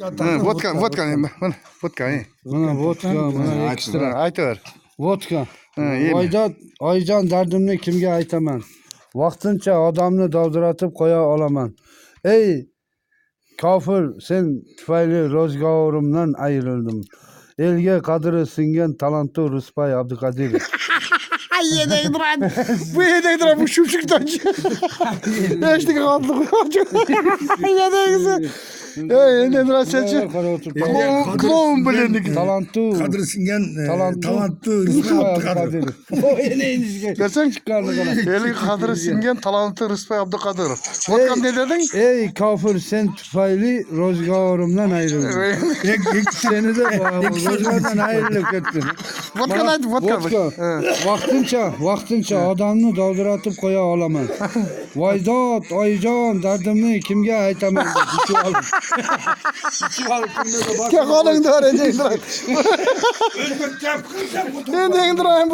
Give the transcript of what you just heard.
Vodka, vodka, vodka. Mana vodka, mana ekstra. Aytır. Vodka. yeme. Oyjon dardimni kimga aytaman? Vaqtincha odamni dovdiratib qo'ya olaman. Ey kofir, sen tufayli ro'zg'orimdan ayrildim. Elga qadri singan talantli Rusbay Abduqodirov. Bu yedektir bu şupşuktan. Eşlik kaldık. Yedeksin. Nedir seçi? Klon bilindik. Talantli. Kadri singen Talantli Rusbay Abduqodirov. O neyiniz? Görsen Çıkardı kana. eli kadri singen talantlı Rıspay Abdülkadirov. Vodka ne dedin? Ey kafir, sen tufayli ro'zg'orimdan ayrildim. Seni de ro'zg'ordan ayrilib ketdim. Vodka neydi? Vodka. Vaqtincha odamni dovdiratib qo'ya olaman. Voydod, oyijon, dardimni kimga aytaman deb ichib olib. Ke qolingdi var edeydir. Endi